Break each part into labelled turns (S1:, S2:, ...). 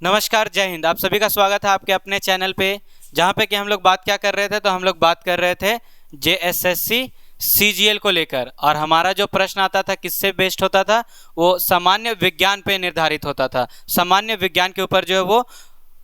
S1: नमस्कार, जय हिंद। आप सभी का स्वागत है आपके अपने चैनल पे, जहाँ पे कि हम लोग बात क्या कर रहे थे, तो हम लोग बात कर रहे थे जेएसएससी सीजीएल को लेकर। और हमारा जो प्रश्न आता था किससे बेस्ड होता था, वो सामान्य विज्ञान पे निर्धारित होता था। सामान्य विज्ञान के ऊपर जो है वो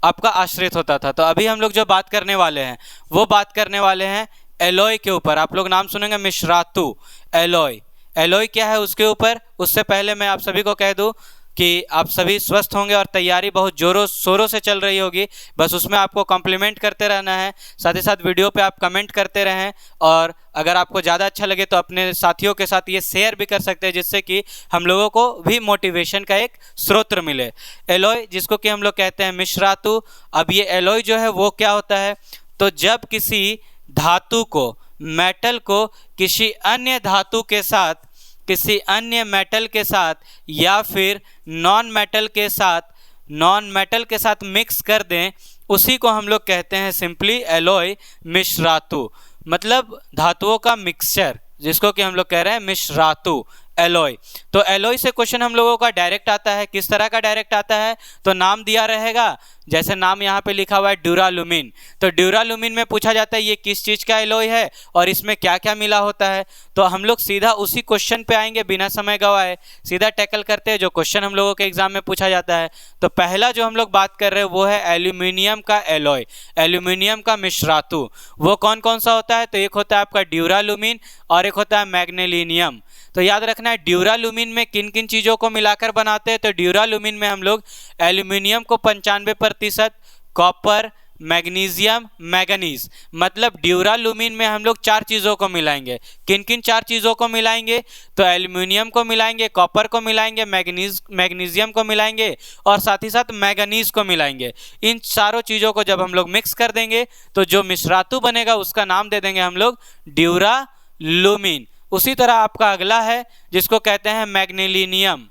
S1: आपका आश्रित होता था। तो अभी हम लोग जो बात करने वाले हैं वो बात करने वाले हैं एलॉय के ऊपर। आप लोग नाम सुनेंगे मिश्रातु एलॉय। एलॉय क्या है उसके ऊपर, उससे पहले मैं आप सभी को कह दूं कि आप सभी स्वस्थ होंगे और तैयारी बहुत जोरों शोरों से चल रही होगी। बस उसमें आपको कॉम्प्लीमेंट करते रहना है, साथ ही साथ वीडियो पे आप कमेंट करते रहें। और अगर आपको ज़्यादा अच्छा लगे तो अपने साथियों के साथ ये शेयर भी कर सकते हैं, जिससे कि हम लोगों को भी मोटिवेशन का एक स्रोत मिले। एलॉय जिसको कि हम लोग कहते हैं मिश्रातु। अब ये एलॉय जो है वो क्या होता है, तो जब किसी धातु को, मेटल को किसी अन्य धातु के साथ, किसी अन्य मेटल के साथ या फिर नॉन मेटल के साथ मिक्स कर दें, उसी को हम लोग कहते हैं सिंपली एलॉय मिश्रातु। मतलब धातुओं का मिक्सचर, जिसको कि हम लोग कह रहे हैं मिश्रातु एलॉय। तो एलॉय से क्वेश्चन हम लोगों का डायरेक्ट आता है। किस तरह का डायरेक्ट आता है, तो नाम दिया रहेगा, जैसे नाम यहाँ पे लिखा हुआ है ड्यूरालुमिन। तो ड्यूरालुमिन में पूछा जाता है ये किस चीज़ का एलॉय है और इसमें क्या क्या मिला होता है। तो हम लोग सीधा उसी क्वेश्चन पे आएंगे बिना समय गवाए, सीधा टैकल करते हैं जो क्वेश्चन हम लोगों के एग्जाम में पूछा जाता है। तो पहला जो हम लोग बात कर रहे हैं वो है एल्यूमिनियम का एलॉय, एल्यूमिनियम का मिश्रातु। वो कौन कौन सा होता है, तो एक होता है आपका ड्यूरालुमिन और एक होता है मैग्नेलिनियम। तो याद रखना है ड्यूरालुमिन में किन किन चीज़ों को मिलाकर बनाते हैं, तो ड्यूरालुमिन में हम लोग एल्यूमिनियम को 95%, कॉपर, मैग्नीशियम, मैंगनीज, मतलब ड्यूरालुमिन में हम लोग 4 चीज़ों को मिलाएंगे। किन किन 4 चीज़ों को मिलाएंगे, तो एल्यूमिनियम को मिलाएंगे, कॉपर को मिलाएंगे, मैग्नीशियम को मिलाएंगे और साथ ही साथ मैंगनीज को मिलाएंगे। इन चारों चीज़ों को जब हम लोग मिक्स कर देंगे तो जो मिश्रातु बनेगा उसका नाम दे देंगे हम लोग ड्यूरालुमिन। उसी तरह आपका अगला है जिसको कहते हैं मैग्नेलिनियम।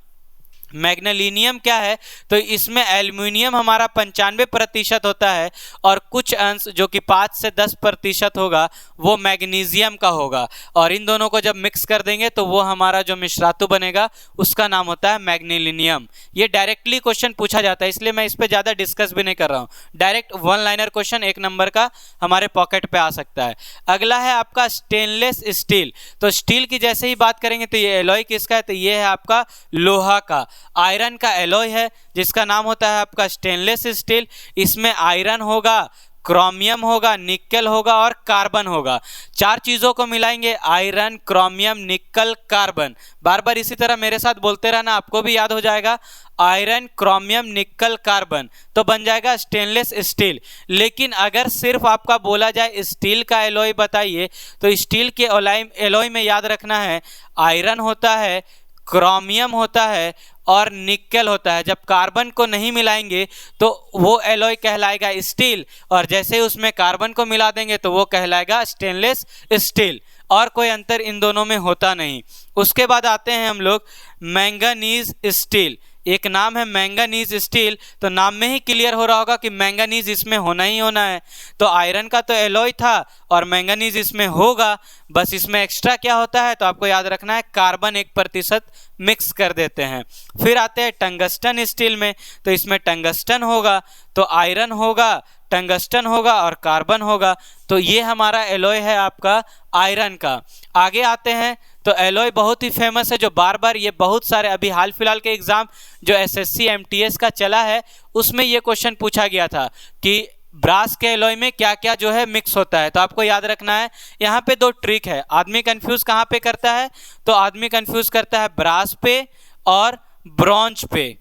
S1: मैग्नेलिनियम क्या है, तो इसमें एल्यूमिनियम हमारा 95% होता है और कुछ अंश जो कि 5 से 10% होगा वो मैग्नीशियम का होगा। और इन दोनों को जब मिक्स कर देंगे तो वो हमारा जो मिश्रातु बनेगा उसका नाम होता है मैग्नेलिनियम। ये डायरेक्टली क्वेश्चन पूछा जाता है, इसलिए मैं इस पर ज़्यादा डिस्कस भी नहीं कर रहा हूँ। डायरेक्ट 1 लाइनर क्वेश्चन 1 नंबर का हमारे पॉकेट पे आ सकता है। अगला है आपका स्टेनलेस स्टील। तो स्टील की जैसे ही बात करेंगे तो ये एलॉय किसका है, तो ये है आपका लोहा का, आयरन का एलॉय है, जिसका नाम होता है आपका स्टेनलेस स्टील। इसमें आयरन होगा, क्रोमियम होगा, निकल होगा और कार्बन होगा। 4 चीज़ों को मिलाएंगे, आयरन, क्रोमियम, निकल, कार्बन। बार बार इसी तरह मेरे साथ बोलते रहना, आपको भी याद हो जाएगा। आयरन, क्रोमियम, निकल, कार्बन, तो बन जाएगा स्टेनलेस स्टील। लेकिन अगर सिर्फ आपका बोला जाए स्टील का एलॉय बताइए, तो स्टील के एलॉय में याद रखना है आयरन होता है, क्रोमियम होता है और निकल होता है। जब कार्बन को नहीं मिलाएंगे तो वो एलॉय कहलाएगा स्टील, और जैसे ही उसमें कार्बन को मिला देंगे तो वो कहलाएगा स्टेनलेस स्टील। और कोई अंतर इन दोनों में होता नहीं। उसके बाद आते हैं हम लोग मैंगनीज स्टील। एक नाम है मैंगनीज स्टील, तो नाम में ही क्लियर हो रहा होगा कि मैंगनीज इसमें होना ही होना है। तो आयरन का तो एलॉय था और मैंगनीज इसमें होगा, बस इसमें एक्स्ट्रा क्या होता है, तो आपको याद रखना है कार्बन 1% मिक्स कर देते हैं। फिर आते हैं टंगस्टन स्टील में। तो इसमें टंगस्टन होगा, तो आयरन होगा, टंगस्टन होगा और कार्बन होगा। तो ये हमारा एलॉय है आपका आयरन का। आगे आते हैं तो एलॉय बहुत ही फेमस है, जो बार बार ये बहुत सारे अभी हाल फिलहाल के एग्जाम जो एसएससी एमटीएस का चला है उसमें ये क्वेश्चन पूछा गया था कि ब्रास के एलॉय में क्या क्या जो है मिक्स होता है। तो आपको याद रखना है यहाँ पे 2 ट्रिक है। आदमी कंफ्यूज कहाँ पे करता है, तो आदमी कंफ्यूज करता है ब्रास पे और ब्रॉन्ज पे।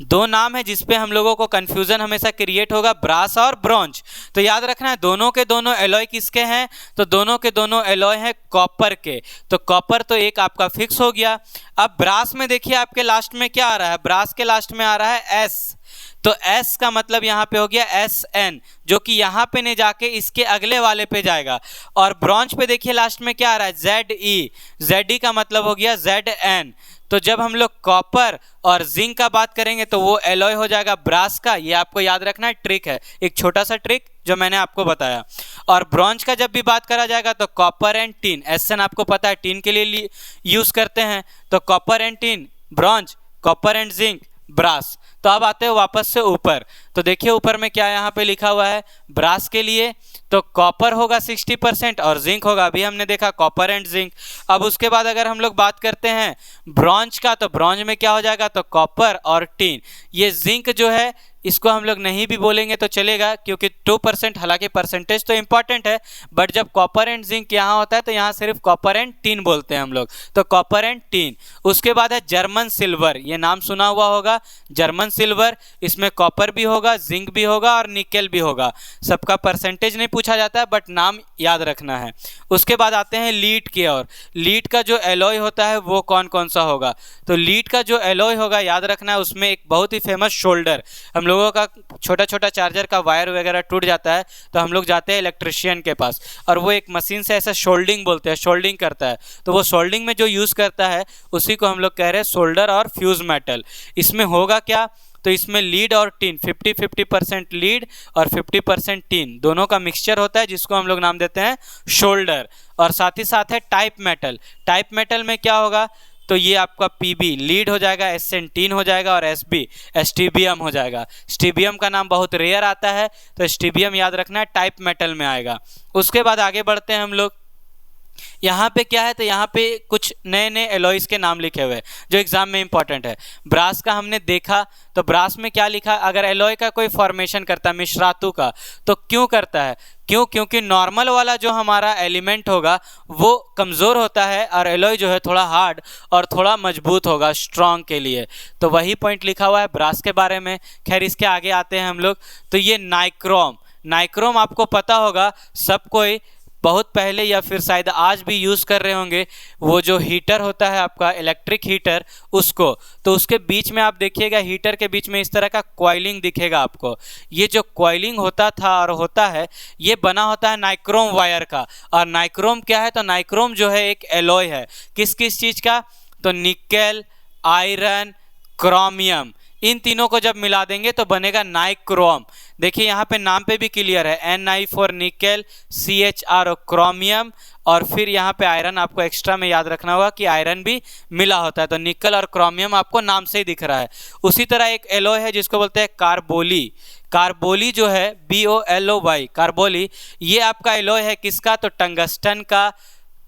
S1: 2 नाम है जिसपे हम लोगों को कंफ्यूजन हमेशा क्रिएट होगा, ब्रास और ब्रॉन्ज। तो याद रखना है दोनों के दोनों एलॉय किसके हैं, तो दोनों के दोनों एलॉय हैं कॉपर के। तो कॉपर तो एक आपका फिक्स हो गया। अब ब्रास में देखिए आपके लास्ट में क्या आ रहा है, ब्रास के लास्ट में आ रहा है एस। तो S का मतलब यहाँ पे हो गया SN, जो कि यहाँ पे नहीं जाके इसके अगले वाले पे जाएगा। और ब्रॉन्ज पे देखिए लास्ट में क्या आ रहा है ZE, ZE का मतलब हो गया ZN। तो जब हम लोग कॉपर और जिंक का बात करेंगे तो वो एलॉय हो जाएगा ब्रास का। ये आपको याद रखना है, ट्रिक है, एक छोटा सा ट्रिक जो मैंने आपको बताया। और ब्रॉन्ज का जब भी बात करा जाएगा तो कॉपर एंड टिन, SN आपको पता है टिन के लिए यूज करते हैं। तो copper and tin bronze, copper and zinc brass. तो अब आते हैं वापस से ऊपर, तो देखिए ऊपर में क्या यहाँ पे लिखा हुआ है ब्रास के लिए, तो कॉपर होगा 60% और जिंक होगा, अभी हमने देखा कॉपर एंड जिंक। अब उसके बाद अगर हम लोग बात करते हैं ब्रॉन्ज का, तो ब्रॉन्ज में क्या हो जाएगा, तो कॉपर और टीन। ये जिंक जो है इसको हम लोग नहीं भी बोलेंगे तो चलेगा, क्योंकि 2%, हालांकि परसेंटेज तो इंपॉर्टेंट है, बट जब कॉपर एंड जिंक यहाँ होता है तो यहाँ सिर्फ कॉपर एंड टीन बोलते हैं हम लोग, तो कॉपर एंड टीन। उसके बाद है जर्मन सिल्वर, ये नाम सुना हुआ होगा, जर्मन सिल्वर, इसमें कॉपर भी होगा, जिंक भी होगा और निकेल भी होगा। सबका परसेंटेज नहीं पूछा जाता है, बट नाम याद रखना है। उसके बाद आते हैं लीड की ओर। लीड का जो एलॉय होता है वो कौन कौन सा होगा, तो लीड का जो एलॉय होगा याद रखना है, उसमें एक बहुत ही फेमस शोल्डर, हम लोगों का छोटा छोटा चार्जर का वायर वगैरह टूट जाता है तो हम लोग जाते हैं इलेक्ट्रिशियन के पास, और वो एक मशीन से ऐसा शोल्डिंग बोलते हैं, शोल्डिंग करता है, तो वो शोल्डिंग में जो यूज़ करता है उसी को हम लोग कह रहे हैं शोल्डर और फ्यूज मेटल। इसमें होगा क्या, तो इसमें लीड और टीन 50-50% लीड और 50% टीन दोनों का मिक्सचर होता है, जिसको हम लोग नाम देते हैं शोल्डर। और साथ ही साथ है टाइप मेटल। टाइप मेटल में क्या होगा, तो ये आपका पीबी लीड हो जाएगा, एसएन टीन हो जाएगा और एसबी स्टीबियम हो जाएगा। स्टीबियम का नाम बहुत रेयर आता है, तो स्टीबियम याद रखना है, टाइप मेटल में आएगा। उसके बाद आगे बढ़ते हैं हम लोग, यहाँ पे क्या है, तो यहाँ पे कुछ नए नए एलॉयज के नाम लिखे हुए हैं जो एग्जाम में इंपॉर्टेंट है। ब्रास का हमने देखा, तो ब्रास में क्या लिखा, अगर एलॉय का कोई फॉर्मेशन करता है मिश्रातु का, तो क्यों करता है, क्यों, क्योंकि नॉर्मल वाला जो हमारा एलिमेंट होगा वो कमज़ोर होता है और एलॉय जो है थोड़ा हार्ड और थोड़ा मजबूत होगा स्ट्रॉन्ग के लिए, तो वही पॉइंट लिखा हुआ है ब्रास के बारे में। खैर इसके आगे आते हैं हम लोग, तो ये नाइक्रोम। नाइक्रोम आपको पता होगा, सब कोई बहुत पहले या फिर शायद आज भी यूज़ कर रहे होंगे, वो जो हीटर होता है आपका इलेक्ट्रिक हीटर उसको, तो उसके बीच में आप देखिएगा हीटर के बीच में इस तरह का कॉइलिंग दिखेगा आपको। ये जो कॉइलिंग होता था और होता है, ये बना होता है नाइक्रोम वायर का। और नाइक्रोम क्या है, तो नाइक्रोम जो है एक एलॉय है, किस किस चीज़ का, तो निकेल, आयरन, क्रोमियम, इन तीनों को जब मिला देंगे तो बनेगा नाइक्रोम। देखिए यहाँ पे नाम पे भी क्लियर है, Ni for nickel, CHR chromium, और फिर यहाँ पे आयरन आपको एक्स्ट्रा में याद रखना होगा कि आयरन भी मिला होता है, तो निकल और क्रोमियम आपको नाम से ही दिख रहा है। उसी तरह एक एलॉय है जिसको बोलते हैं कार्बोली। कार्बोली जो है BOLOY, कार्बोली, ये आपका एलॉय है किसका, तो टंगस्टन का,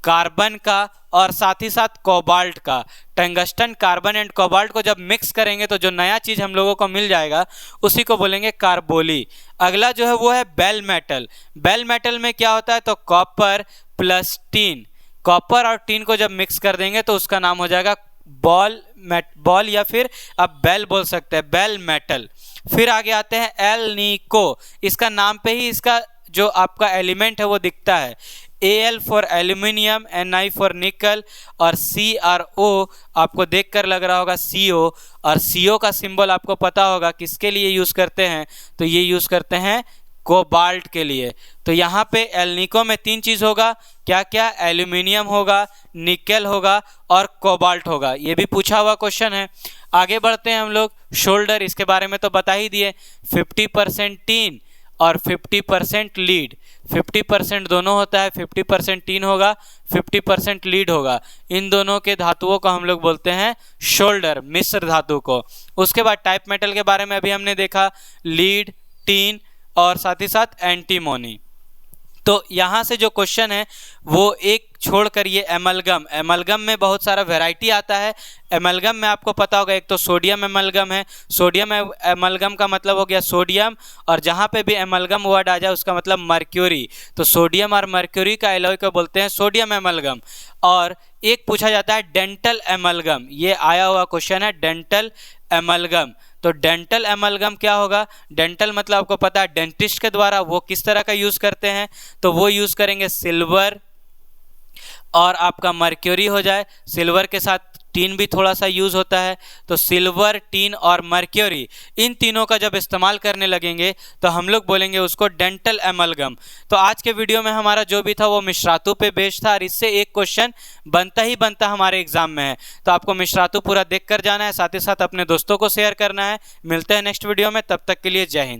S1: कार्बन का और साथ ही साथ कोबाल्ट का। टंगस्टन, कार्बन एंड कोबाल्ट को जब मिक्स करेंगे तो जो नया चीज़ हम लोगों को मिल जाएगा उसी को बोलेंगे कार्बोली। अगला जो है वो है बेल मेटल। बेल मेटल में क्या होता है, तो कॉपर प्लस टीन, कॉपर और टीन को जब मिक्स कर देंगे तो उसका नाम हो जाएगा बॉल या फिर आप बेल बोल सकते हैं, बेल मेटल। फिर आगे आते हैं एल निको, इसका नाम पे ही इसका जो आपका एलिमेंट है वो दिखता है, Al for aluminium, Ni for निकल और CrO आपको देखकर लग रहा होगा CO, और CO का सिंबल आपको पता होगा किसके लिए यूज़ करते हैं, तो ये यूज़ करते हैं कोबाल्ट के लिए। तो यहाँ पे एल्निको में 3 चीज़ होगा, क्या क्या, एल्यूमिनियम होगा, निकेल होगा और कोबाल्ट होगा, ये भी पूछा हुआ क्वेश्चन है। आगे बढ़ते हैं हम लोग, शोल्डर, इसके बारे में तो बता ही दिए, 50% टीन और 50% लीड, 50% दोनों होता है, 50% टीन होगा, 50% लीड होगा। इन दोनों के धातुओं को हम लोग बोलते हैं शोल्डर, मिश्र धातु को। उसके बाद टाइप मेटल के बारे में अभी हमने देखा, लीड, टीन और साथ ही साथ एंटीमोनी। तो यहाँ से जो क्वेश्चन है वो एक छोड़कर ये एमलगम, एमलगम में बहुत सारा वैरायटी आता है। एमलगम में आपको पता होगा एक तो सोडियम एमलगम है, सोडियम एमलगम का मतलब हो गया सोडियम, और जहाँ पे भी एमलगम वर्ड आ जाए उसका मतलब मर्क्यूरी, तो सोडियम और मर्क्यूरी का एलॉय को बोलते हैं सोडियम एमलगम। और एक पूछा जाता है डेंटल एमलगम, ये आया हुआ क्वेश्चन है डेंटल एमलगम। तो डेंटल एमलगम क्या होगा, डेंटल मतलब आपको पता है डेंटिस्ट के द्वारा, वो किस तरह का यूज़ करते हैं, तो वो यूज़ करेंगे सिल्वर और आपका मर्क्यूरी हो जाए, सिल्वर के साथ टीन भी थोड़ा सा यूज़ होता है, तो सिल्वर, टीन और मर्क्यूरी, इन तीनों का जब इस्तेमाल करने लगेंगे तो हम लोग बोलेंगे उसको डेंटल एमलगम। तो आज के वीडियो में हमारा जो भी था वो मिश्रातु पे बेस्ड था, और इससे एक क्वेश्चन बनता ही बनता हमारे एग्जाम में है, तो आपको मिश्रातु पूरा देख कर जाना है, साथ ही साथ अपने दोस्तों को शेयर करना है। मिलते हैं नेक्स्ट वीडियो में, तब तक के लिए जय हिंद।